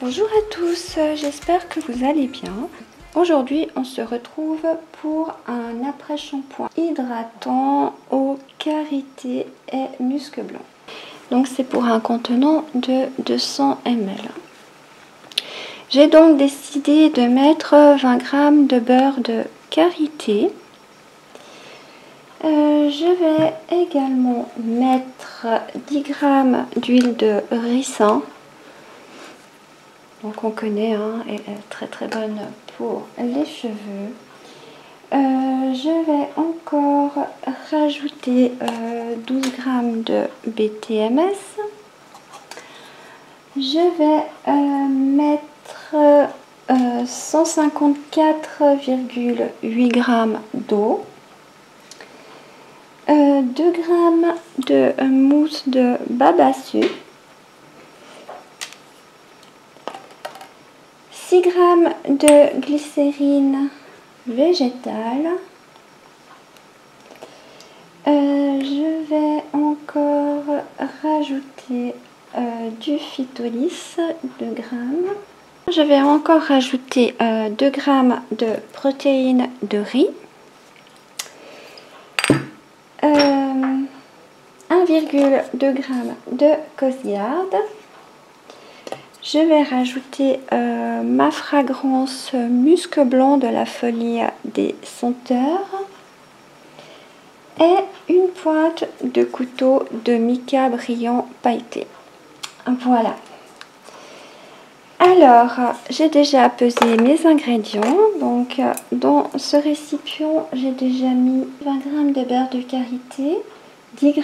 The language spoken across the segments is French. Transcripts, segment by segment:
Bonjour à tous, j'espère que vous allez bien. Aujourd'hui, on se retrouve pour un après-shampoing hydratant au karité et musc blanc. Donc c'est pour un contenant de 200 ml. J'ai donc décidé de mettre 20 g de beurre de karité. Je vais également mettre 10 g d'huile de ricin. Donc on connaît, hein, elle est très très bonne pour les cheveux. Je vais encore rajouter 12 g de BTMS. Je vais mettre 154,8 g d'eau. 2 g de mousse de babassu. 6 g de glycérine végétale. Je vais encore rajouter du phytolis, 2 g. Je vais encore rajouter 2 g de protéines de riz. 1,2 g de Cosgarde. Je vais rajouter ma fragrance musc blanc de la folie des senteurs et une pointe de couteau de mica brillant pailleté. Voilà. Alors, j'ai déjà pesé mes ingrédients. Donc, dans ce récipient, j'ai déjà mis 20 g de beurre de karité, 10 g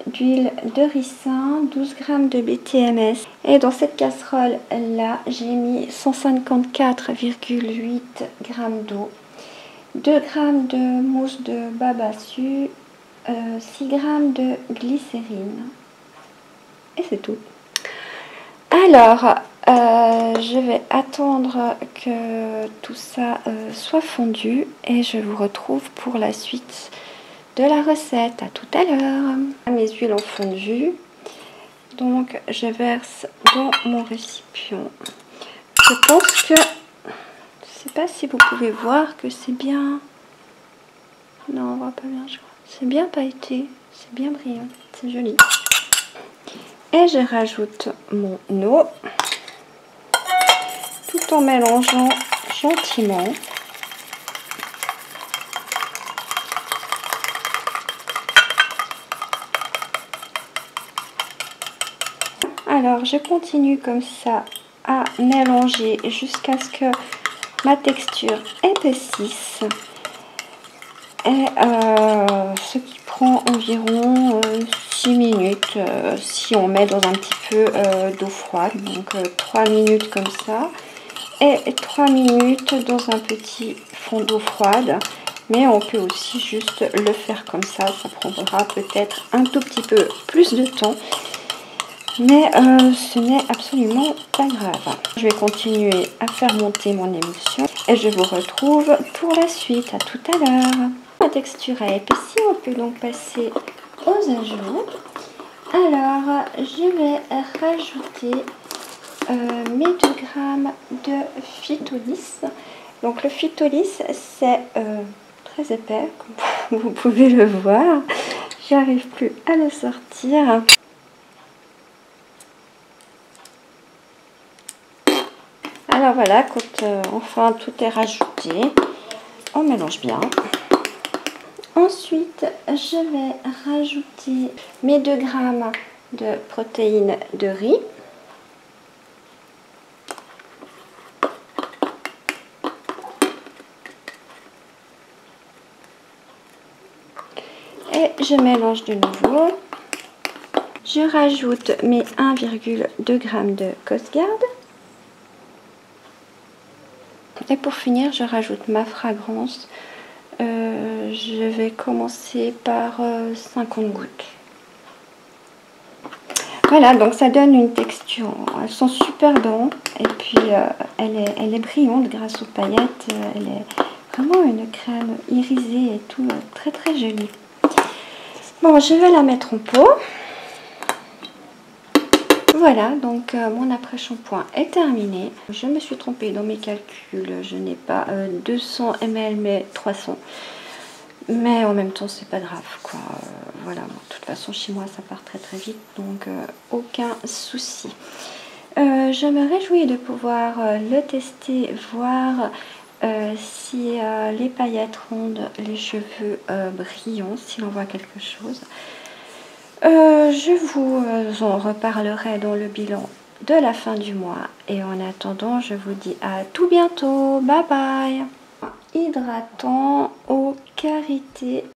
d'huile de ricin, 12 g de BTMS. Et dans cette casserole là, j'ai mis 154,8 g d'eau, 2 g de mousse de babassu, 6 g de glycérine. Et c'est tout. Alors, je vais attendre que tout ça soit fondu et je vous retrouve pour la suite de la recette. À tout à l'heure. Mes huiles ont fondu, donc je verse dans mon récipient. Je pense que, je sais pas si vous pouvez voir que c'est bien, non on voit pas bien, je crois, c'est bien pailleté, c'est bien brillant, c'est joli. Et je rajoute mon eau tout en mélangeant gentiment. Alors je continue comme ça à mélanger jusqu'à ce que ma texture épaississe. Et ce qui prend environ 6 minutes si on met dans un petit peu d'eau froide. Donc 3 minutes comme ça et 3 minutes dans un petit fond d'eau froide. Mais on peut aussi juste le faire comme ça prendra peut-être un tout petit peu plus de temps. Mais ce n'est absolument pas grave. Je vais continuer à faire monter mon émulsion et je vous retrouve pour la suite. À tout à l'heure. La texture est épaissie, on peut donc passer aux ajouts. Alors, je vais rajouter mes 2 g de phytolis. Donc le phytolis, c'est très épais, comme vous pouvez le voir. J'arrive plus à le sortir. Alors voilà, quand enfin tout est rajouté, on mélange bien. Ensuite, je vais rajouter mes 2 g de protéines de riz. Et je mélange de nouveau. Je rajoute mes 1,2 g de Cosgarde. Et pour finir, je rajoute ma fragrance. Je vais commencer par 50 gouttes. Voilà, donc ça donne une texture. Elles sont super bonnes. Et puis, elle est brillante grâce aux paillettes. Elle est vraiment une crème irisée et tout. Très très jolie. Bon, je vais la mettre en pot. Voilà, donc mon après-shampoing est terminé. Je me suis trompée dans mes calculs. Je n'ai pas 200 ml mais 300. Mais en même temps, c'est pas grave, quoi. Voilà, bon, de toute façon, chez moi, ça part très très vite, donc aucun souci. Je me réjouis de pouvoir le tester, voir si les paillettes rendent les cheveux brillants, s'il envoie quelque chose. Je vous en reparlerai dans le bilan de la fin du mois. Et en attendant, je vous dis à tout bientôt. Bye bye. Hydratant au karité.